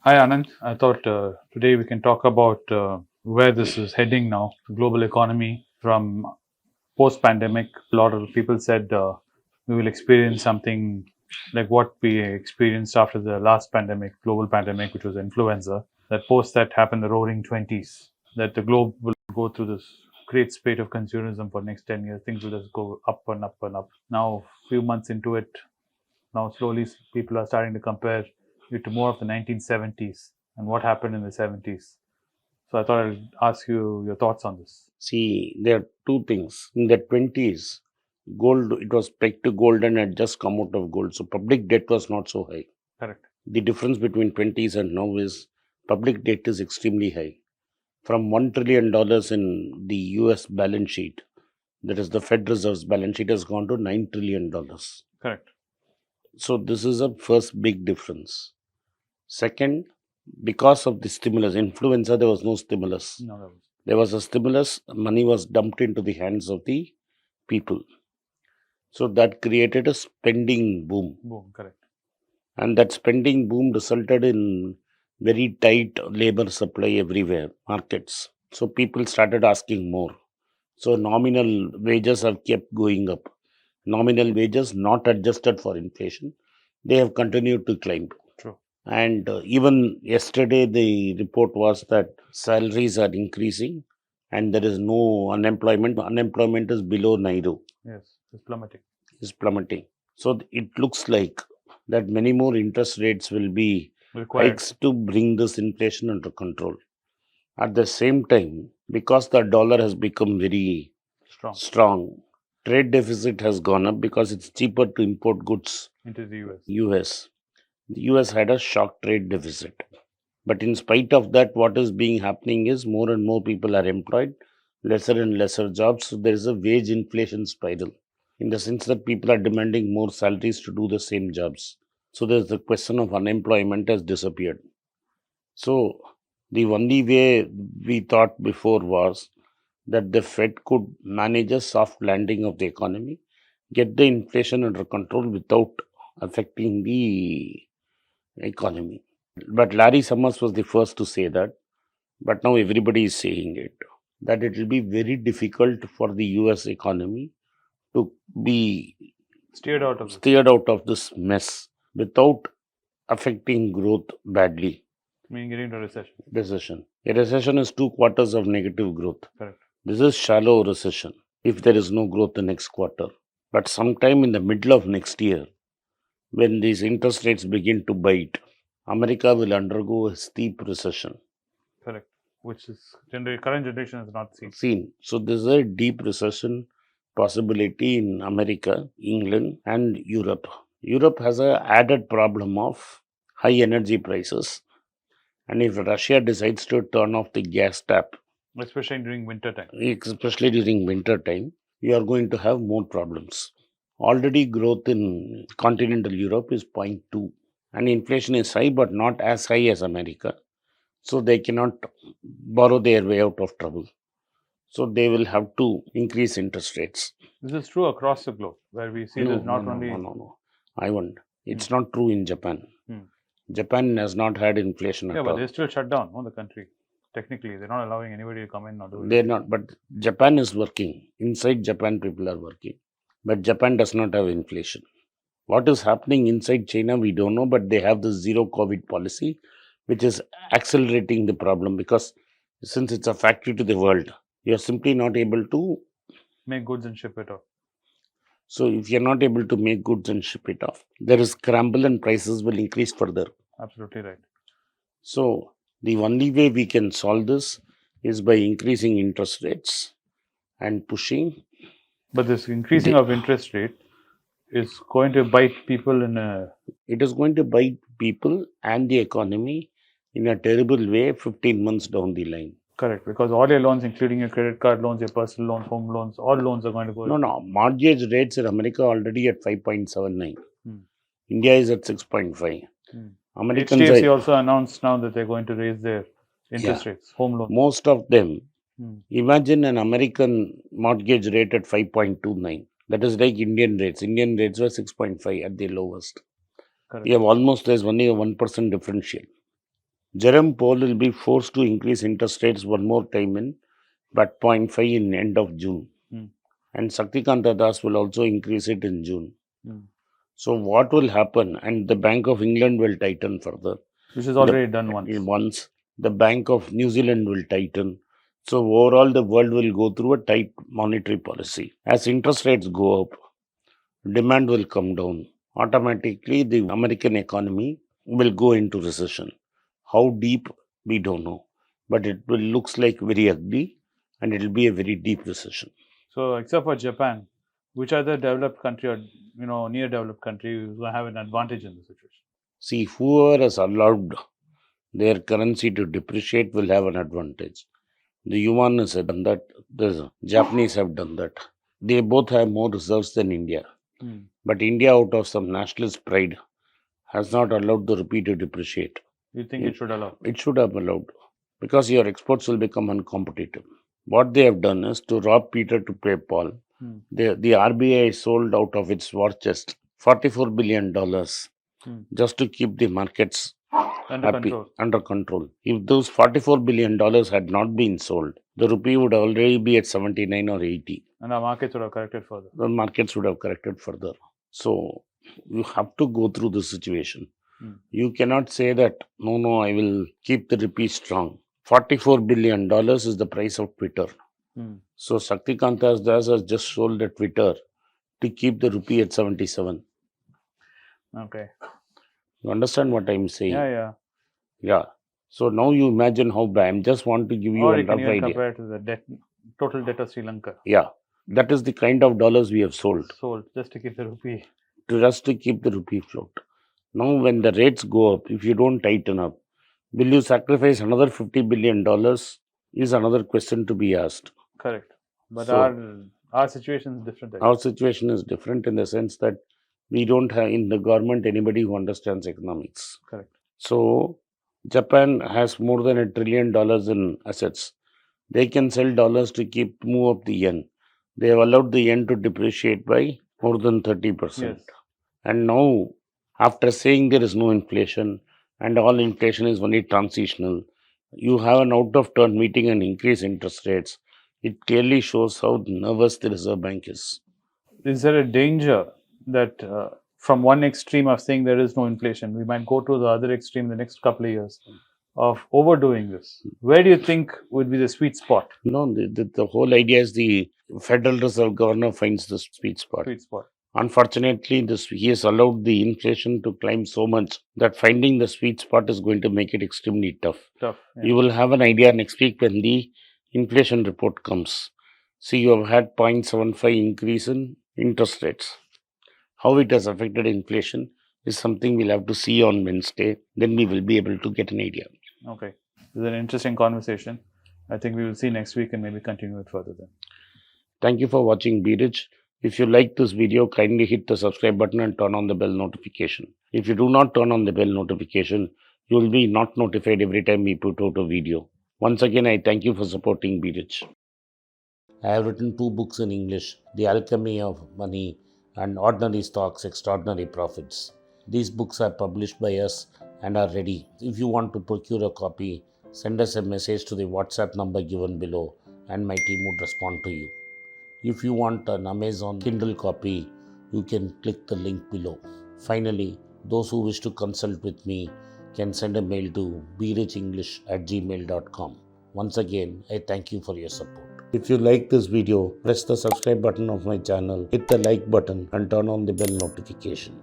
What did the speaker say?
Hi Anand, I thought today we can talk about where this is heading now, global economy from post-pandemic. A lot of people said we will experience something like what we experienced after the last pandemic, global pandemic, which was influenza. That post that happened, the Roaring Twenties, that the globe will go through this great spate of consumerism for the next 10 years. Things will just go up and up and up. Now, few months into it, now slowly people are starting to compare it to more of the 1970s and what happened in the 70s. So I thought I'd ask you your thoughts on this. See, there are two things. In the 20s, gold, it was pegged to gold and had just come out of gold. So public debt was not so high. Correct. The difference between 20s and now is public debt is extremely high. From $1 trillion in the US balance sheet, that is the Fed Reserve's balance sheet, has gone to $9 trillion. Correct. So this is a first big difference. Second, because of the stimulus, influenza, there was no stimulus. No, that was There was a stimulus, money was dumped into the hands of the people. So that created a spending boom. boom. Correct. And that spending boom resulted in very tight labor supply everywhere, markets. So people started asking more. So nominal wages have kept going up. Nominal wages not adjusted for inflation. They have continued to climb. True. And even yesterday, the report was that salaries are increasing and there is no unemployment. Unemployment is below Nairo, Yes, it's plummeting. is plummeting. So it looks like that many more interest rates will be Required. hikes to bring this inflation under control. At the same time, because the dollar has become very Strong strong, trade deficit has gone up because it's cheaper to import goods into the US. US. The US had a shock trade deficit. But in spite of that, what is being happening is more and more people are employed, lesser and lesser jobs. So there is a wage inflation spiral in the sense that people are demanding more salaries to do the same jobs. So there's the question of unemployment has disappeared. So the only way we thought before was that the Fed could manage a soft landing of the economy, get the inflation under control without affecting the economy. But Larry Summers was the first to say that. But now everybody is saying it, that it will be very difficult for the US economy to be Steered out of this. steered out of this mess without affecting growth badly. Meaning getting into recession. Recession. A recession is 2 quarters of negative growth. Correct. This is shallow recession if there is no growth the next quarter. But sometime in the middle of next year, when these interest rates begin to bite, America will undergo a steep recession. Correct. Which is current generation has not seen. So there's a deep recession possibility in America, England, and Europe. Europe has a added problem of high energy prices, and if Russia decides to turn off the gas tap, Especially during winter time. especially during winter time, you are going to have more problems. Already growth in continental Europe is 0.2, and inflation is high, but not as high as America. So they cannot borrow their way out of trouble. So they will have to increase interest rates. This is true across the globe, where we see No, this no, not no, only. no, no, no. I won't. Hmm. It's not true in Japan. Hmm. Japan has not had inflation Yeah, at but all. they're still shut down, no, the country. Technically, they're not allowing anybody to come in or do They're it. not, but Japan is working. Inside Japan, people are working. But Japan does not have inflation. What is happening inside China, we don't know, but they have the zero COVID policy, which is accelerating the problem because since it's a factory to the world, you're simply not able to. Make goods and ship it off. So, if you're not able to make goods and ship it off, there is scramble and prices will increase further. Absolutely right. So, the only way we can solve this is by increasing interest rates and pushing. But this increasing The, of interest rate is going to bite people in a. it is going to bite people and the economy in a terrible way 15 months down the line. Correct, because all your loans, including your credit card loans, your personal loans, home loans, all loans are going to go. No, mortgage rates in America already at 5.79. Hmm. India is at 6.5. Hmm. Americans HDFC are, also announced now that they're going to raise their interest yeah, rates, home loans. most of them. Hmm. Imagine an American mortgage rate at 5.29. That is like Indian rates. Indian rates were 6.5 at the lowest. Correct. You have almost, there's only a 1% differential. Jerome Powell will be forced to increase interest rates one more time in but 0.5 in end of June. Hmm. And Shaktikanta Das will also increase it in June. Hmm. So what will happen? And the Bank of England will tighten further. Which is already done once. Once the Bank of New Zealand will tighten. So overall, the world will go through a tight monetary policy. As interest rates go up, demand will come down. Automatically, the American economy will go into recession. How deep, we don't know. But it will looks like very ugly and it will be a very deep recession. So, except for Japan, which other developed country or near developed country will have an advantage in this situation? See, whoever has allowed their currency to depreciate will have an advantage. The yuan has done that. The Japanese have done that. They both have more reserves than India. Hmm. But India, out of some nationalist pride, has not allowed the rupee to depreciate. You think it should allow? It should have allowed because your exports will become uncompetitive. What they have done is to rob Peter to pay Paul. Hmm. The RBI sold out of its war chest $44 billion just to keep the markets under control. If those $44 billion had not been sold, the rupee would already be at 79 or 80. And our markets would have corrected further. The markets would have corrected further. So you have to go through the situation. You cannot say that, no, I will keep the rupee strong. $44 billion is the price of Twitter. So Shaktikanta Das has just sold a Twitter to keep the rupee at 77. Okay. You understand what I'm saying? Yeah. So now you imagine how bad. I just want to give you a rough idea. Compare to the total debt of Sri Lanka. Yeah. That is the kind of dollars we have sold. Just to keep the rupee. Just to keep the rupee float. Now when the rates go up, if you don't tighten up, will you sacrifice another $50 billion is another question to be asked. Correct. But our situation is different. Our situation is different in the sense that we don't have in the government anybody who understands economics. Correct. So Japan has more than $1 trillion in assets. They can sell dollars to move up the yen. They have allowed the yen to depreciate by more than 30%. Yes. And now, after saying there is no inflation and all inflation is only transitional, you have an out of turn meeting and increase interest rates. It clearly shows how nervous the Reserve Bank is. Is there a danger that from one extreme of saying there is no inflation, we might go to the other extreme in the next couple of years of overdoing this? Where do you think would be the sweet spot? No, the whole idea is the Federal Reserve Governor finds the sweet spot. Unfortunately, he has allowed the inflation to climb so much that finding the sweet spot is going to make it extremely tough. Yeah. You will have an idea next week when the inflation report comes. See, you have had 0.75 increase in interest rates. How it has affected inflation is something we'll have to see on Wednesday. Then we will be able to get an idea. Okay. This is an interesting conversation. I think we will see next week and maybe continue it further then. Thank you for watching BRidge. If you like this video, kindly hit the subscribe button and turn on the bell notification. If you do not turn on the bell notification, you will be not notified every time we put out a video. Once again, I thank you for supporting BRidge. I have written 2 books in English, The Alchemy of Money and Ordinary Stocks, Extraordinary Profits. These books are published by us and are ready. If you want to procure a copy, send us a message to the WhatsApp number given below and my team would respond to you. If you want an Amazon Kindle copy, you can click the link below. Finally, those who wish to consult with me can send a mail to bridenglish@gmail.com. Once again, I thank you for your support. If you like this video, press the subscribe button of my channel, hit the like button and turn on the bell notification.